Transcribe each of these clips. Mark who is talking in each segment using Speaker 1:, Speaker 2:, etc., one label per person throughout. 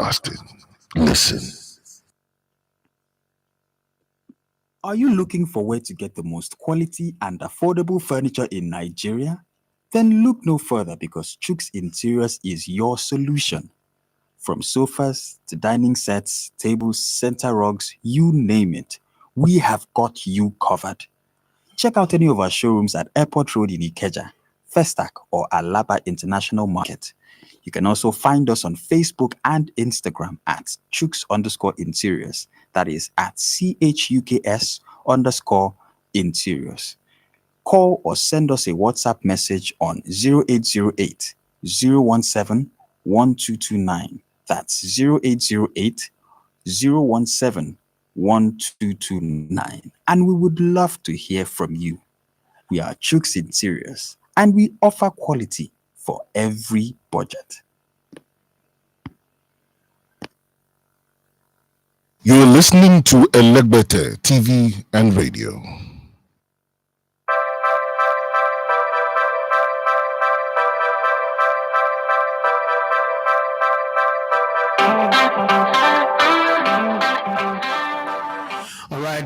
Speaker 1: Broadcasting. Listen.
Speaker 2: Are you looking for where to get the most quality and affordable furniture in Nigeria? Then look no further, because Chooks Interiors is your solution. From sofas to dining sets, tables, center rugs, you name it, we have got you covered. Check out any of our showrooms at Airport Road in Ikeja, Festac, or Alaba International Market. You can also find us on Facebook and Instagram at Chooks_Interiors. That is at CHUKS_Interiors. Call or send us a WhatsApp message on 0808 017 1229. That's 0808 017 1229. And we would love to hear from you. We are Chooks Interiors, and we offer quality for every budget.
Speaker 1: You're listening to Elegbete TV and Radio.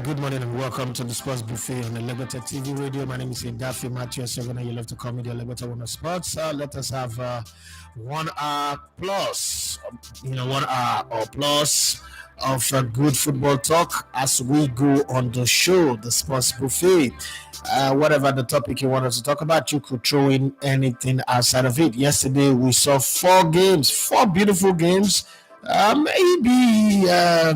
Speaker 3: Good morning and welcome to the Sports Buffet on the Elegbete TV Radio. My name is Daffy Matthew Sevena. You love to call me the Elegbete One of Sports. Let us have 1 hour plus, 1 hour or plus of good football talk as we go on the show, the Sports Buffet. Whatever the topic you want us to talk about, you could throw in anything outside of it. Yesterday we saw 4 beautiful games. Maybe a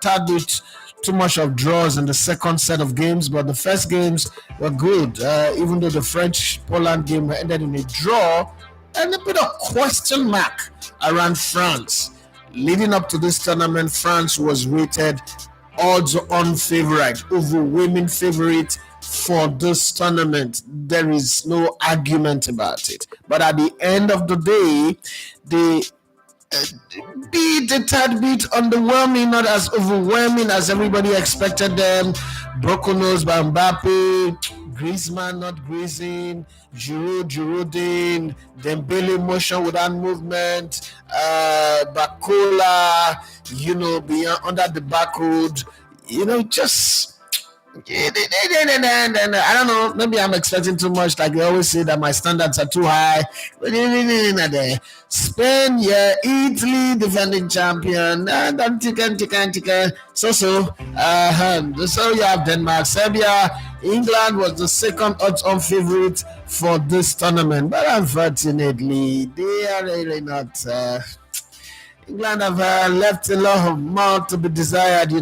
Speaker 3: tad bit too much of draws in the second set of games, but the first games were good. Even though the French-Poland game ended in a draw and a bit of question mark around France. Leading up to this tournament, France was rated odds-on favorite, overwhelming favorite for this tournament. There is no argument about it. But at the end of the day, they beat a tad bit underwhelming, not as overwhelming as everybody expected them. Broken nose by Mbappe, Griezmann not grazing, Giroud, Dembele motion without movement, Bakola, beyond under the back road, just. I don't know, maybe I'm expecting too much. Like they always say that my standards are too high. Spain, Italy, defending champion. So you have Denmark, Serbia. England was the second odds-on favorite for this tournament, but unfortunately, they are really not. England have left a lot more to be desired,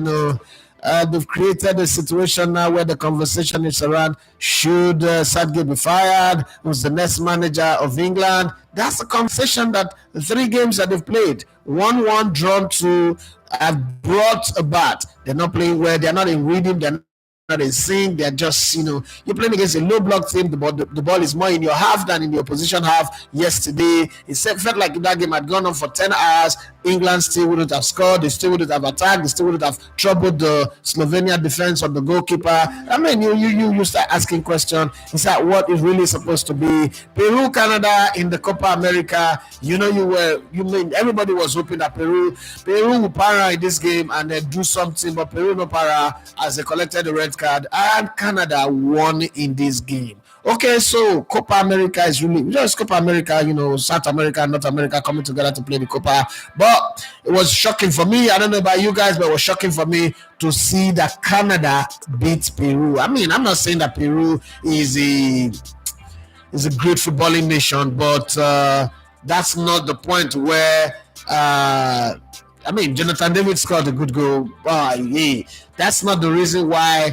Speaker 3: They've created a situation now where the conversation is around, should Southgate be fired? Who's the next manager of England? That's the conversation that the 3 games that they've played, 1-1 drawn to, have brought about. They're not playing well. They're not in rhythm. They're not in sync. They're just, you're playing against a low block team. The ball is more in your half than in the opposition half. Yesterday, it felt like that game had gone on for 10 hours. England still wouldn't have scored. They still wouldn't have attacked. They still wouldn't have troubled the Slovenia defense or the goalkeeper. I mean, you start asking questions. Is that what is really supposed to be? Peru, Canada in the Copa America. Everybody was hoping that Peru will para in this game and then do something, but Peru no para as they collected the red card, and Canada won in this game. Okay, so Copa America is really just Copa America, South America and North America coming together to play the Copa. But it was shocking for me. I don't know about you guys, but it was shocking for me to see that Canada beat Peru. I mean, I'm not saying that Peru is a great footballing nation, but that's not the point where Jonathan David scored a good goal. That's not the reason why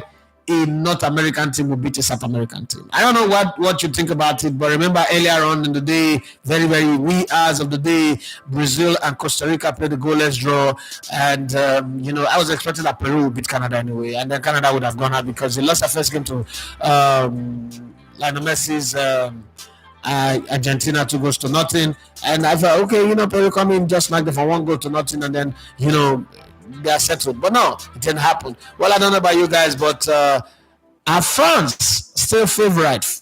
Speaker 3: a North American team will beat a South American team. I don't know what you think about it, but remember earlier on in the day, very, very wee hours of the day, Brazil and Costa Rica played a goalless draw. And, I was expecting that Peru would beat Canada anyway. And then Canada would have gone out because they lost their first game to Lionel Messi's Argentina 2-0. And I thought, okay, Peru come in, just smack them for 1-0, and then, they are settled. But no, it didn't happen. Well, I don't know about you guys, but Are France still favorites,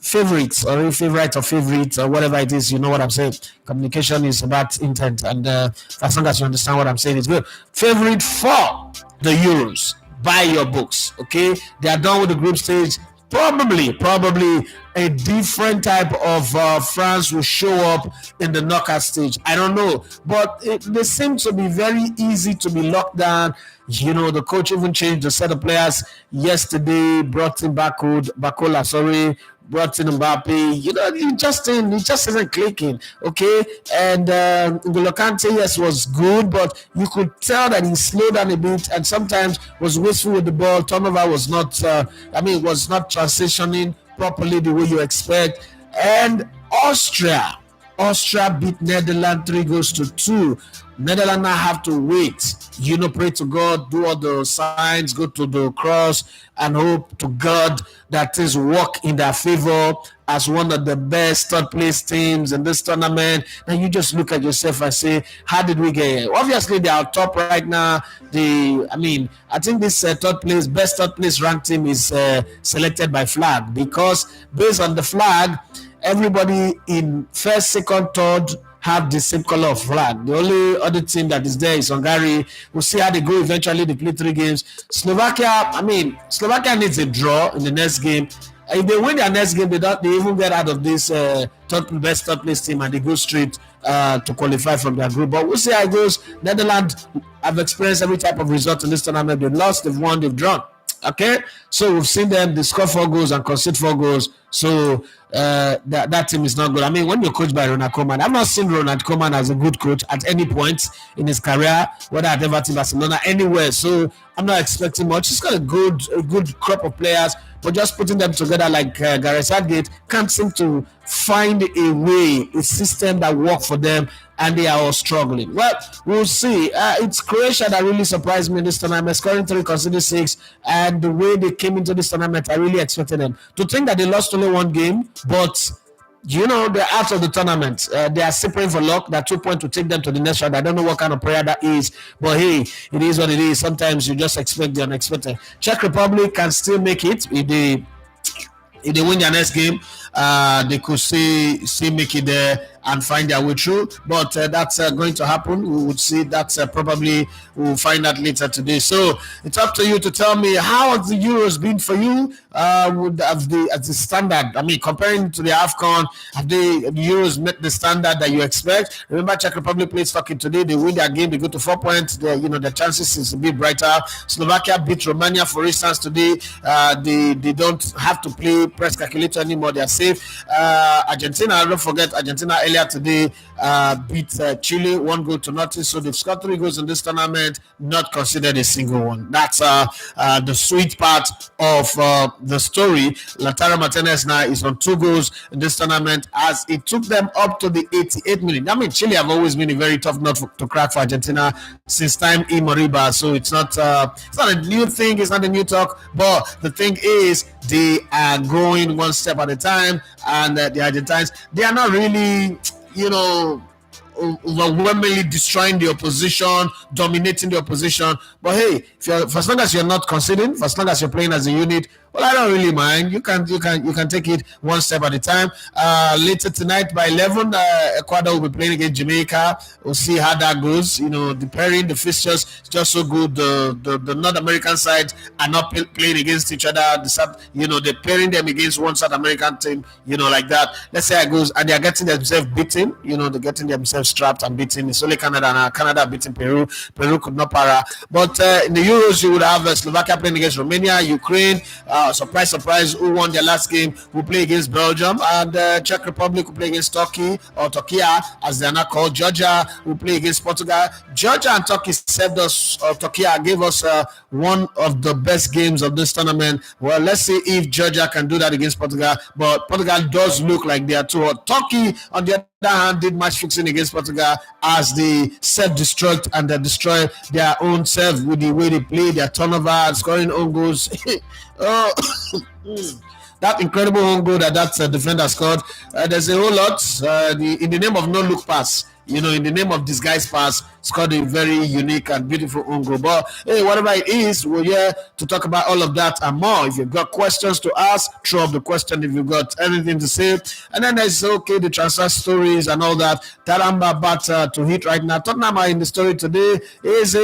Speaker 3: or favorites, or whatever it is? You know what I'm saying? Communication is about intent, and as long as you understand what I'm saying, it's good. Favorite for the Euros. Buy your books, okay? They are done with the group stage. Probably a different type of France will show up in the knockout stage. I don't know, but they seem to be very easy to be locked down. You know, the coach even changed the set of players yesterday, brought in Bakola, brought in Mbappe. You know, it just isn't clicking, okay? And N'Golo Kante, yes, was good, but you could tell that he slowed down a bit and sometimes was wasteful with the ball. Turnover was not, was not transitioning properly the way you expect. And Austria beat Netherlands 3-2. Netherlands now have to wait, pray to God, do all the signs, go to the cross, and hope to God that things work in their favor as one of the best third place teams in this tournament. And you just look at yourself and say, how did we get here? Obviously, they are top right now. I think this best third place ranked team is selected by flag, because based on the flag, everybody in first, second, third have the same color of flag. The only other team that is there is Hungary. We'll see how they go. Eventually, they play 3 games. Slovakia needs a draw in the next game. If they win their next game, they even get out of this best third place team, and they go straight to qualify from their group. But we'll see how it goes. Netherlands have experienced every type of result in this tournament. They've lost, they've won, they've drawn. Okay, so we've seen them. They score 4 goals and concede 4 goals. So that team is not good. I mean, when you're coached by Ronald Koeman, I've not seen Ronald Koeman as a good coach at any point in his career, whether at Everton, Barcelona, anywhere. So I'm not expecting much. He's got a good crop of players, but just putting them together like Gareth Southgate can't seem to find a way, a system that works for them, and they are all struggling. Well, we'll see. It's Croatia that really surprised me in this tournament, scoring 3, conceding 6, and the way they came into this tournament, I really expected them to think that they lost only 1 game, but they're out of the tournament. They are separating for luck. That 2 points to take them to the next round. I don't know what kind of prayer that is, but hey, it is what it is. Sometimes you just expect the unexpected. Czech Republic can still make it if they win their next game. They could still make it there and find their way through, but that's going to happen. We would see. That's probably we'll find out later today. So it's up to you to tell me, how has the Euros been for you? As the standard, comparing to the AFCON, have the Euros met the standard that you expect? Remember, Czech Republic plays Turkey today. They win their game. They go to 4 points. The chances is a bit brighter. Slovakia beat Romania, for instance, today. They don't have to play press calculator anymore. They are safe. Argentina, don't forget, Argentina earlier today beat Chile 1-0. So they've scored 3 goals in this tournament, not considered a single one. That's the sweet part of the story. Lautaro Martinez now is on 2 goals in this tournament, as it took them up to the 88 minute. Chile have always been a very tough nut to crack for Argentina since time in Moriba. So it's not a new thing. It's not a new talk. But the thing is, they are going one step at a time, and the Argentines, they are not really, overwhelmingly destroying the opposition, dominating the opposition. But hey, for as long as you're not conceding, for as long as you're playing as a unit, well, I don't really mind. You can take it one step at a time. Later tonight by 11, Ecuador will be playing against Jamaica. We'll see how that goes. The pairing, the fixtures is just so good. The North American side are not playing against each other. They're pairing them against one South American team. Like that. Let's say it goes, and they're getting themselves beaten. They're getting themselves strapped and beaten. It's only Canada now. Canada beating Peru. Peru could not para. But in the Euros, you would have Slovakia playing against Romania, Ukraine. Surprise, who won their last game, will play against Belgium, and Czech Republic will play against Turkey, or Turkey as they are now called. Georgia will play against Portugal. Georgia and Turkey served us, Turkey gave us one of the best games of this tournament. Well, let's see if Georgia can do that against Portugal, but Portugal does look like they are too hot. Turkey, on the other hand, did match fixing against Portugal as they self-destruct and they destroy their own self with the way they play, their turnover, scoring own goals. That incredible own goal that defender scored. There's a whole lot in the name of no look pass. In the name of disguise pass, scored a very unique and beautiful own goal. But hey, whatever it is, we're here to talk about all of that and more. If you've got questions to ask, throw up the question. If you've got anything to say, and then there's the transfer stories and all that. That I'm about to hit right now. Tottenham are in the story today is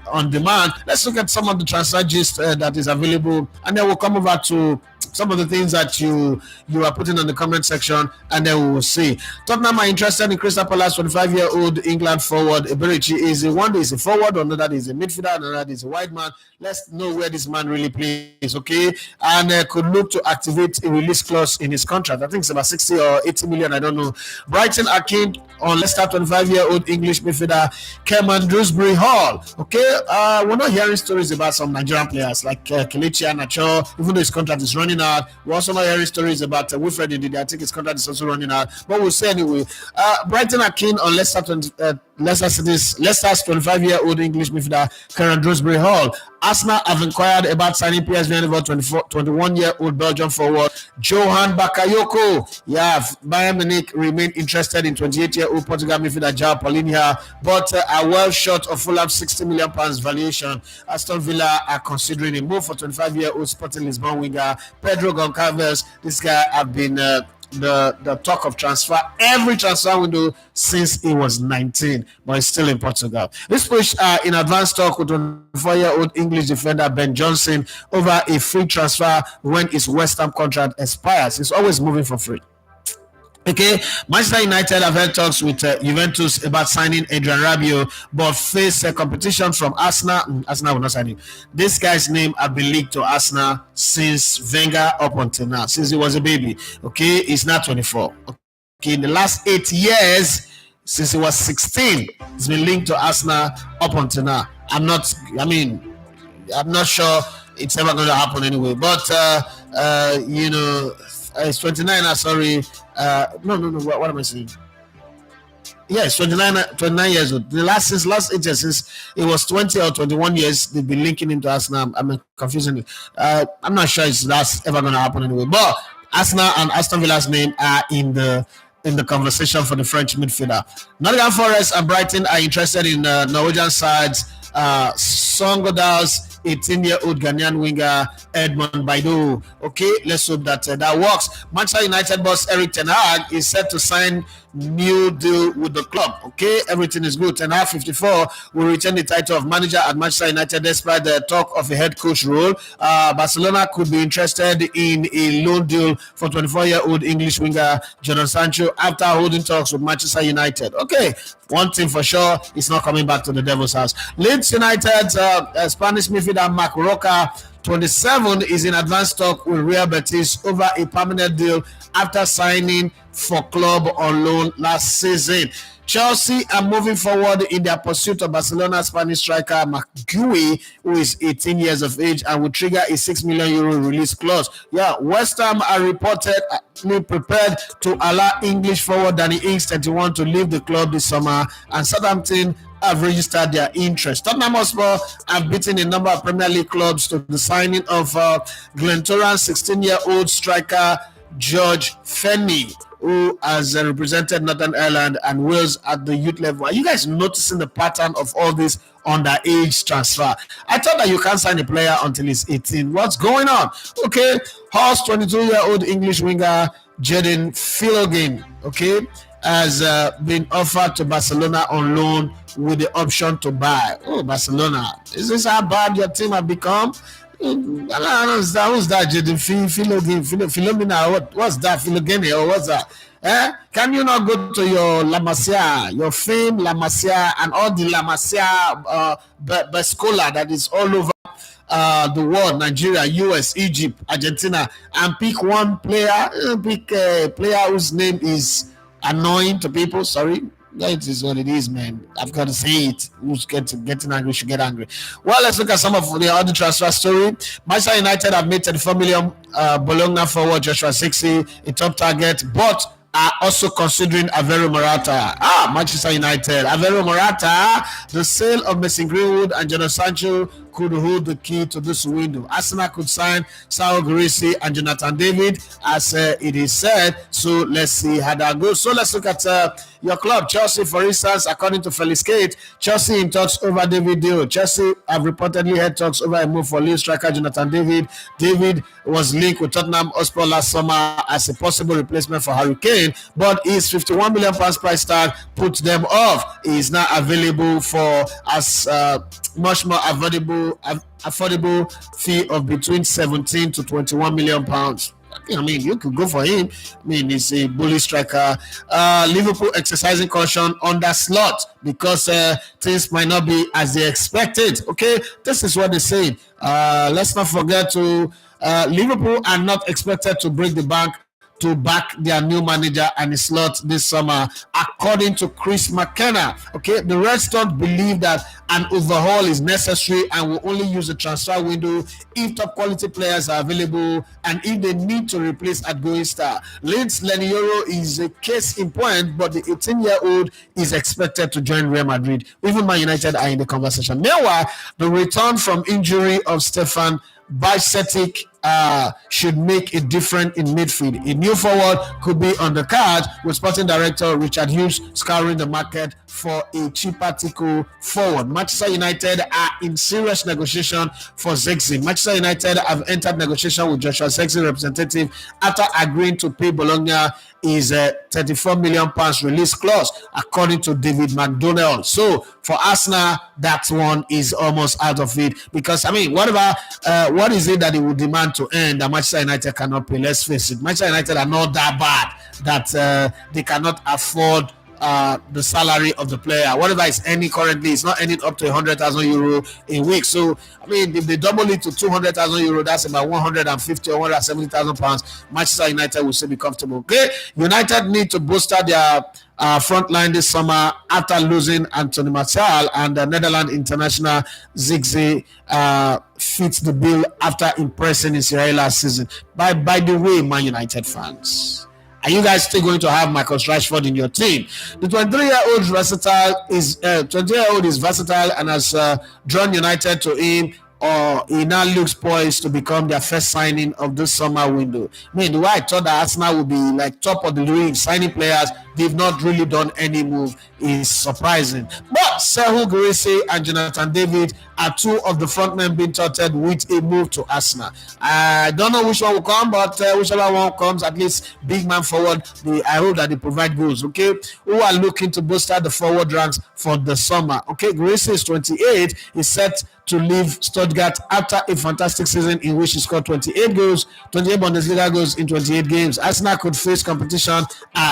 Speaker 3: on demand. Let's look at some of the transfer gist that is available, and then we'll come over to some of the things that you are putting on the comment section, and then we will see. Tottenham are interested in Crystal Palace 25-year-old England forward Eberichi. Is one is a forward, another is a midfielder, another is a wide man. Let's know where this man really plays, okay? And could look to activate a release clause in his contract. I think it's about 60 or 80 million, I don't know. Brighton are keen on Leicester 25-year-old English midfielder Kerman Dewsbury Hall, okay? We're not hearing stories about some Nigerian players like Kelechi Iheanacho, even though his contract is running out. We're also not hearing stories about Wilfred Ndidi. I think his contract is also running out, but we'll see anyway. Brighton are keen on Leicester's 25-year-old English midfielder Kerman Dewsbury Hall. Arsenal have inquired about signing PSV 21-year-old Belgian forward Johan Bakayoko. Yeah, Bayern Munich remain interested in 28-year-old Portugal midfielder João Paulinho, but are well short of Fulham's £60 million valuation. Aston Villa are considering a move for 25-year-old Sporting Lisbon winger Pedro Goncalves. This guy have been the talk of transfer every transfer window since he was 19, but he's still in Portugal. This push in advanced talk with 24-year-old English defender Ben Johnson over a free transfer when his West Ham contract expires. He's always moving for free. Okay, Manchester United have held talks with Juventus about signing Adrien Rabiot, but face competition from Arsenal. Arsenal will not sign him. This guy's name has been linked to Arsenal since Wenger up until now, since he was a baby. Okay, he's now 24. Okay, in the last 8 years, since he was 16, he's been linked to Arsenal up until now. I'm not sure it's ever going to happen anyway. But it's 29. Sorry. No. What am I saying? Yes, 29 years old. The last 8 years, since it was 20 or 21 years, they've been linking him to Arsenal. I'm confusing. I'm not sure that's ever going to happen anyway. But Arsenal and Aston Villa's name are in the conversation for the French midfielder. Nottingham Forest and Brighton are interested in Norwegian sides. Songodal's 18-year-old Ghanaian winger Edmond Baidu. Okay, let's hope that that works. Manchester United boss Erik ten Hag is set to sign new deal with the club. Okay, everything is good. Ten Hag, 54, will retain the title of manager at Manchester United despite the talk of a head coach role. Barcelona could be interested in a loan deal for 24-year-old English winger Jadon Sancho after holding talks with Manchester United. Okay, one thing for sure, he's not coming back to the Devil's house. Leeds United Spanish midfielder Marc Roca, 27, is in advanced talk with Real Betis over a permanent deal after signing for club on loan last season. Chelsea are moving forward in their pursuit of Barcelona Spanish striker Marc Guéhi, who is 18 years of age and will trigger a €6 million release clause. Yeah, West Ham are reportedly prepared to allow English forward Danny Ings, 31, to leave the club this summer, and Southampton have registered their interest. Tottenham Hotspur have beaten a number of Premier League clubs to the signing of Glentoran's 16-year-old striker George Fenny, who has represented Northern Ireland and Wales at the youth level. Are you guys noticing the pattern of all this underage transfer? I thought that you can't sign a player until he's 18. What's going on? Okay, Hull's 22-year-old English winger Jadon Philogene, okay, has been offered to Barcelona on loan with the option to buy. Oh, Barcelona, is this how bad your team have become? I don't understand. Who's that? Philomena? What's that? Philogene or what's that? Can you not go to your La Masia, your famed La Masia, and all the La Masia Bescola that is all over the world, Nigeria, US, Egypt, Argentina, and pick one player, pick a player whose name is annoying to people? Sorry. That is what it is, man. I've got to say it. Who's getting angry should get angry. Well, let's look at some of the other transfer story. Manchester United have made 34 million Bologna forward Joshua Zirkzee a top target, but are also considering Alvaro Morata. Manchester United. Alvaro Morata, the sale of Mason Greenwood and Jadon Sancho could hold the key to this window. Arsenal could sign Southgate and Jonathan David, as it is said. So let's see how that goes. So let's look at your club, Chelsea, for instance. According to Felix Kate, Chelsea in talks over David Deal. Chelsea have reportedly had talks over a move for lead striker Jonathan David. David was linked with Tottenham Hotspur last summer as a possible replacement for Harry Kane, but his £51 million price tag put them off. He is now available for as much more affordable fee of between 17 to 21 million pounds. I mean, you could go for him. I mean, he's a bully striker. Liverpool exercising caution on that slot because things might not be as they expected. Okay, this is what they say. Let's not forget to Liverpool are not expected to break the bank to back their new manager and his slot this summer, according to Chris McKenna. Okay, the Red Storm believe that an overhaul is necessary and will only use the transfer window if top quality players are available and if they need to replace outgoing star. Leeds Lenioro is a case in point, but the 18-year-old is expected to join Real Madrid. Even Man United are in the conversation. Meanwhile, the return from injury of Stefan Bajcetic should make a difference in midfield. A new forward could be on the card, with Sporting Director Richard Hughes scouring the market for a cheaper Tico forward. Manchester United are in serious negotiation for Zexi. Manchester United have entered negotiation with Joshua Zexi representative after agreeing to pay Bologna is a £34 million release clause, according to David McDonnell. So for Arsenal, that one is almost out of it because, I mean, what is it that they would demand to earn that Manchester United cannot pay? Let's face it, Manchester United are not that bad that they cannot afford the salary of the player. Whatever is earning currently, it's not earning up to €100,000 a week. So, I mean, if they double it to €200,000, that's about 150 or 170,000 pounds. Manchester United will still be comfortable. Okay, United need to bolster their front line this summer after losing Anthony Martial, and the Netherlands international Ziggy fits the bill after impressing in Serie A last season. By the way, Man United fans, are you guys still going to have Marcus Rashford in your team? The 23-year-old is versatile and has drawn United to him. Or he now looks poised to become their first signing of this summer window. I mean, the way I thought that Arsenal would be like top of the league, signing players, they've not really done any move, is surprising. But Serhou Guirassy and Jonathan David are two of the frontmen being touted with a move to Arsenal. I don't know which one will come, but whichever one comes, at least big man forward, I hope that they provide goals, okay? Who are looking to bolster the forward ranks for the summer. Okay, Guirassy is 28, he's set to leave Stuttgart after a fantastic season in which he scored 28 goals, 28 Bundesliga goals in 28 games. Arsenal could face competition.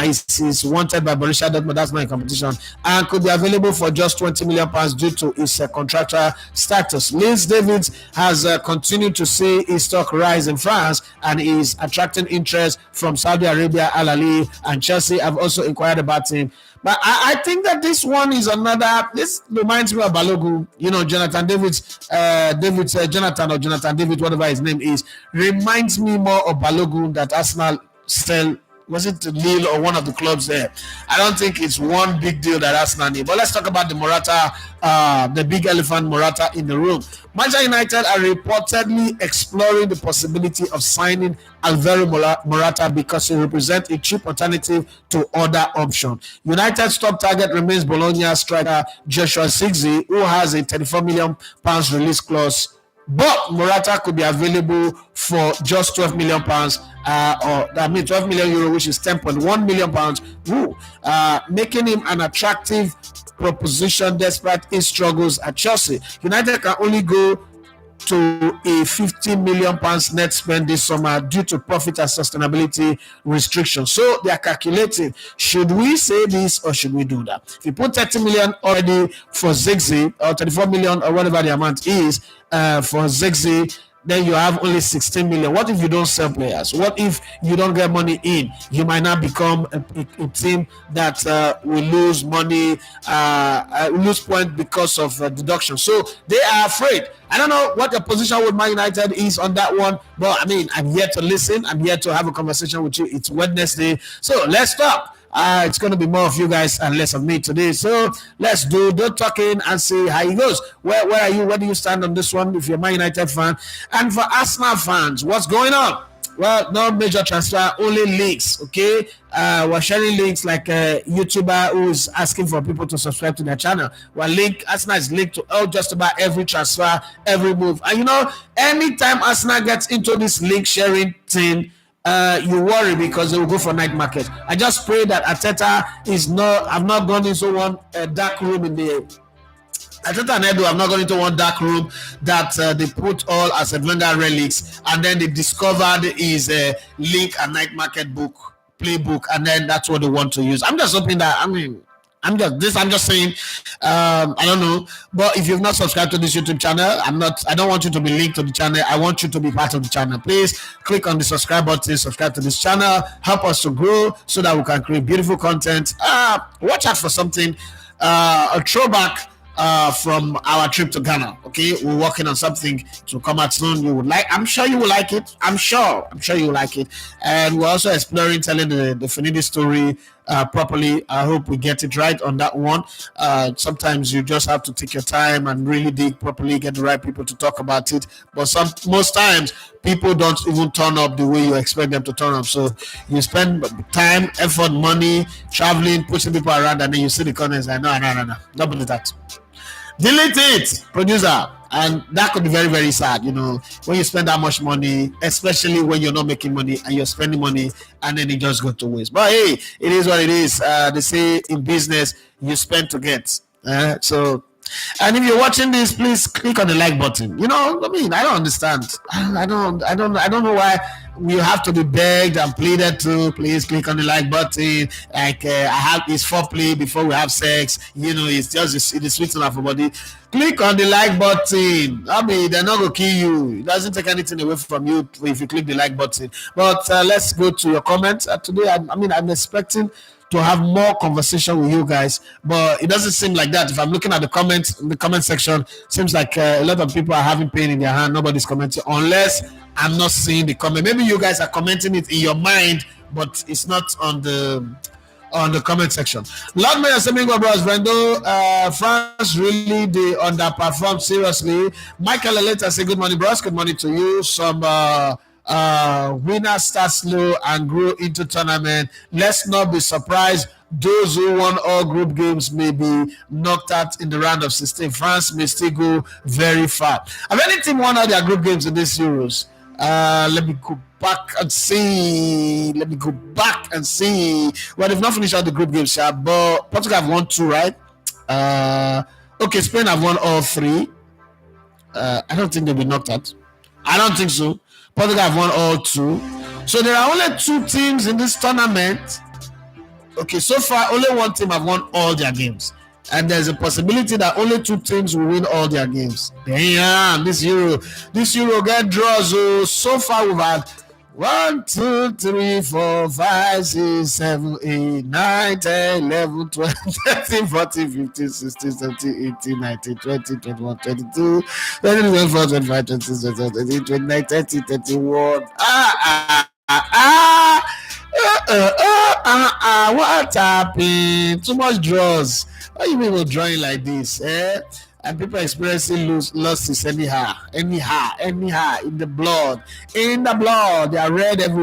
Speaker 3: He's wanted by Borussia Dortmund. That's not a competition, and could be available for just £20 million due to his contractual status. Leeds Davids has continued to see his stock rise in France and is attracting interest from Saudi Arabia, Al Ahly, and Chelsea have also inquired about him. But I think that this one is another. This reminds me of Balogun. You know, Jonathan David, whatever his name is, reminds me more of Balogun that Arsenal sell. Was it Lille or one of the clubs there? I don't think it's one big deal that Arsenal need. But let's talk about the Morata, the big elephant Morata in the room. Manchester United are reportedly exploring the possibility of signing Alvaro Morata because he represents a cheap alternative to other options. United's top target remains Bologna striker Joshua Zirkzee, who has a £34 million release clause. But Morata could be available for just £12 million, or that means €12 million, which is £10.1 million, making him an attractive proposition despite his struggles at Chelsea. United can only go to a £15 million net spend this summer due to profit and sustainability restrictions. So they are calculating, should we say this or should we do that? If you put 30 million already for Zirkzee, or 34 million or whatever the amount is for Zirkzee, then you have only 16 million. What if you don't sell players? What if you don't get money in? You might not become a team that will lose money, lose points because of deduction. So they are afraid. I don't know what the position with Man United is on that one, but I mean, I'm here to listen. I'm here to have a conversation with you. It's Wednesday, so let's talk. It's going to be more of you guys and less of me today. So let's do the talking and see how it goes. Where are you? Where do you stand on this one if you're a Man United fan? And for Arsenal fans, what's going on? Well, no major transfer, only links, okay? We're sharing links like a YouTuber who's asking for people to subscribe to their channel. Arsenal is linked to just about every transfer, every move. And anytime Arsenal gets into this link sharing thing, you worry because they will go for night market. I just pray that Arteta I've not gone into one dark room in the Arteta and Edu have not gone into one dark room that they put all as Wenger relics, and then they discovered his link and night market playbook, and then that's what they want to use. I'm just hoping that I'm just saying, I don't know. But if you've not subscribed to this YouTube channel, I don't want you to be linked to the channel. I want you to be part of the channel. Please click on the subscribe button, subscribe to this channel, help us to grow so that we can create beautiful content. Watch out for something, a throwback from our trip to Ghana. Okay, we're working on something to come out soon. I'm sure you will like it. I'm sure you will like it. And we're also exploring telling the Finidi story properly. I hope we get it right on that one. Sometimes you just have to take your time and really dig properly, get the right people to talk about it. But most times people don't even turn up the way you expect them to turn up. So you spend time, effort, money, traveling, pushing people around, and then you see the comments like, no, don't believe that. Delete it, producer. And that could be very, very sad, when you spend that much money, especially when you're not making money and you're spending money and then it just goes to waste. But hey, it is what it is. They say in business, you spend to get. And if you're watching this, please click on the like button. I don't understand. I don't know why you have to be begged and pleaded to. Please click on the like button. Like it's foreplay before we have sex. It is sweet enough for body. Click on the like button. They're not gonna kill you. It doesn't take anything away from you if you click the like button. But let's go to your comments. Today, I'm expecting to have more conversation with you guys, but it doesn't seem like that. If I'm looking at the comments in the comment section, seems like a lot of people are having pain in their hand. Nobody's commenting unless I'm not seeing the comment. Maybe you guys are commenting it in your mind, but it's not on the comment section. Lord Mayor Semingo Bros Brendo, France really they underperformed seriously. Michael Eleta say good morning, bros. Good morning to you. Some winners start slow and grow into tournament. Let's not be surprised. Those who won all group games may be knocked out in the round of 16. France may still go very far. Have any team won all their group games in this Euros? Let me go back and see. Well, they've not finished all the group games, but Portugal have won 2, right? Okay, Spain have won all 3. I don't think they'll be knocked out. I don't think so. Portugal have won all 2. So there are only 2 teams in this tournament. Okay, so far only 1 team have won all their games. And there's a possibility that only 2 teams will win all their games. Damn, this Euro get draws. So far we've had 1, 2, 3, 4, 5, 6, 7, 8, 9, 10, 11, 12, 13, 14, 15, 16, 17, 18, 19, 20, 21, 22, 23, 24, 25, 26, 27, 28, 29, 30, 31. What happened? Too much draws. Why you people drawing like this? And people experiencing losses anyhow, in the blood. They are red everywhere.